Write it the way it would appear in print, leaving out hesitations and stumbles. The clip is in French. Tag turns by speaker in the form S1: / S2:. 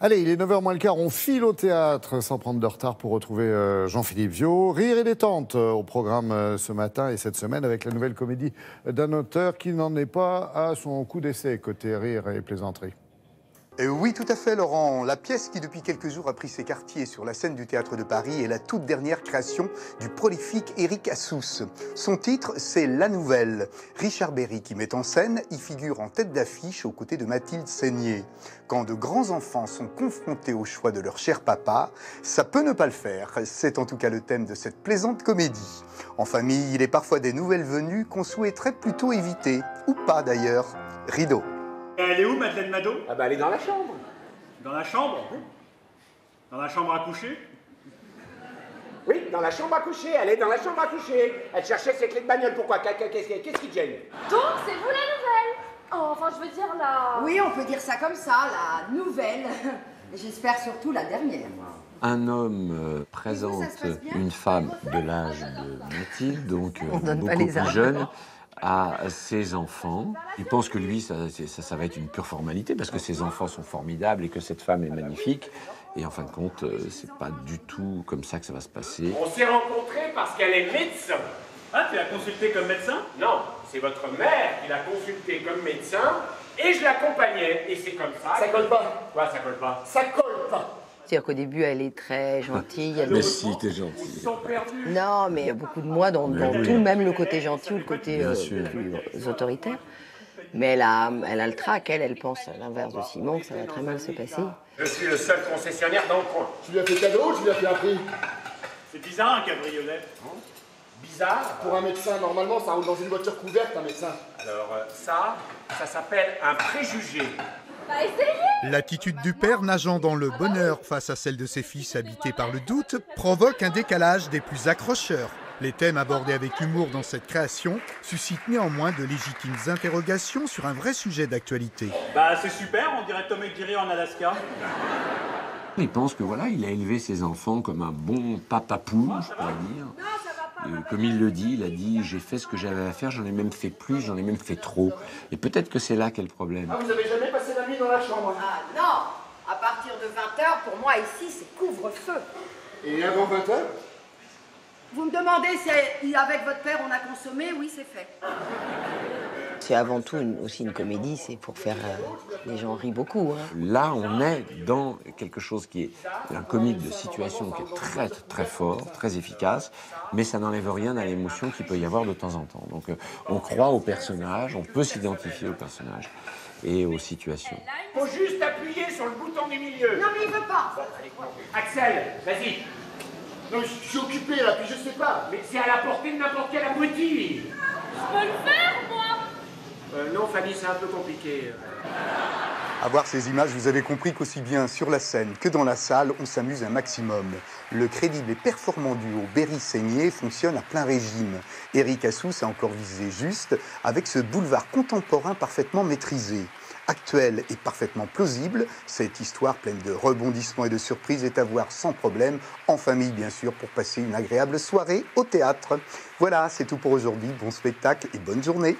S1: Allez, il est 9h moins le quart, on file au théâtre sans prendre de retard pour retrouver Jean-Philippe Viau. Rire et détente au programme ce matin et cette semaine avec la nouvelle comédie d'un auteur qui n'en est pas à son coup d'essai côté rire et plaisanterie.
S2: Oui, tout à fait, Laurent. La pièce qui, depuis quelques jours, a pris ses quartiers sur la scène du Théâtre de Paris est la toute dernière création du prolifique Éric Assous. Son titre, c'est La Nouvelle. Richard Berry, qui met en scène, y figure en tête d'affiche aux côtés de Mathilde Seigné. Quand de grands enfants sont confrontés au choix de leur cher papa, ça peut ne pas le faire. C'est en tout cas le thème de cette plaisante comédie. En famille, il est parfois des nouvelles venues qu'on souhaiterait plutôt éviter. Ou pas, d'ailleurs. Rideau.
S3: Elle est où, Madeleine Mado?
S4: Ah bah elle est dans la chambre.
S3: Dans la chambre? Dans la chambre à coucher?
S4: Oui, dans la chambre à coucher. Elle est dans la chambre à coucher. Elle cherchait ses clés de bagnole. Pourquoi? Qu'est-ce qui te gêne?
S5: Donc, c'est vous la nouvelle? Oh, enfin, je veux dire la...
S6: Oui, on peut dire ça comme ça, la nouvelle. J'espère surtout la dernière.
S7: Un homme présente une femme de l'âge de Mathilde, donc beaucoup plus jeune, à ses enfants. Il pense que lui, ça va être une pure formalité parce que ses enfants sont formidables et que cette femme est magnifique. Et en fin de compte, c'est pas du tout comme ça que ça va se passer.
S4: On s'est rencontrés parce qu'elle est médecin.
S3: Ah, tu l'as consulté comme médecin?
S4: Non, c'est votre mère qui l'a consulté comme médecin et je l'accompagnais. Et c'est comme ça.
S8: Ça colle pas.
S4: Quoi, ça colle pas?
S8: Ça colle pas.
S9: C'est-à-dire qu'au début, elle est très gentille.
S7: Mais si, t'es gentil.
S9: Non, mais il y a beaucoup de moi dans tout, même le côté gentil ou le côté plus autoritaire. Mais elle a le trac, elle pense à l'inverse de Simon, que ça va très mal se passer.
S4: Je suis le seul concessionnaire dans le coin.
S8: Tu lui as fait cadeau ou tu lui as fait un prix?
S3: C'est bizarre, un cabriolet.
S4: Bizarre.
S8: Pour un médecin, normalement, ça roule dans une voiture couverte, un médecin.
S4: Alors ça s'appelle un préjugé.
S5: Bah, essayez!
S10: L'attitude du père, nageant dans le bonheur face à celle de ses fils habités par le doute, provoque un décalage des plus accrocheurs. Les thèmes abordés avec humour dans cette création suscitent néanmoins de légitimes interrogations sur un vrai sujet d'actualité.
S3: Bah, c'est super, on dirait Tom et Jerry en Alaska.
S7: Il pense que voilà, il a élevé ses enfants comme un bon papapou, je pourrais dire. Comme il le dit, il a dit « j'ai fait ce que j'avais à faire, j'en ai même fait plus, j'en ai même fait trop ». Et peut-être que c'est là qu'est le problème.
S8: Ah, vous avez jamais passé la nuit dans la chambre?
S6: Ah non, à partir de 20h, pour moi ici, c'est couvre-feu.
S8: Et avant 20h?
S6: Vous me demandez si avec votre père on a consommé? Oui, c'est fait.
S9: C'est avant tout aussi une comédie, c'est pour faire... les gens rient beaucoup. Hein.
S7: Là, on est dans quelque chose qui est un comique de situation qui est très, très fort, très efficace, mais ça n'enlève rien à l'émotion qu'il peut y avoir de temps en temps. Donc, on croit aux personnages, on peut s'identifier aux personnages et aux situations.
S4: Faut juste appuyer sur le bouton du milieu.
S6: Non, mais il veut pas.
S4: Axel, vas-y.
S8: Non, mais je suis occupé là, puis je sais pas.
S4: Mais c'est à la portée de n'importe quel abruti.
S5: Je peux le faire, moi?
S4: Non, Fanny, c'est un peu compliqué.
S2: À voir ces images, vous avez compris qu'aussi bien sur la scène que dans la salle, on s'amuse un maximum. Le crédible et performant duo Berry-Seigné fonctionne à plein régime. Éric Assous a encore visé juste avec ce boulevard contemporain parfaitement maîtrisé. Actuel et parfaitement plausible, cette histoire pleine de rebondissements et de surprises est à voir sans problème, en famille bien sûr, pour passer une agréable soirée au théâtre. Voilà, c'est tout pour aujourd'hui. Bon spectacle et bonne journée.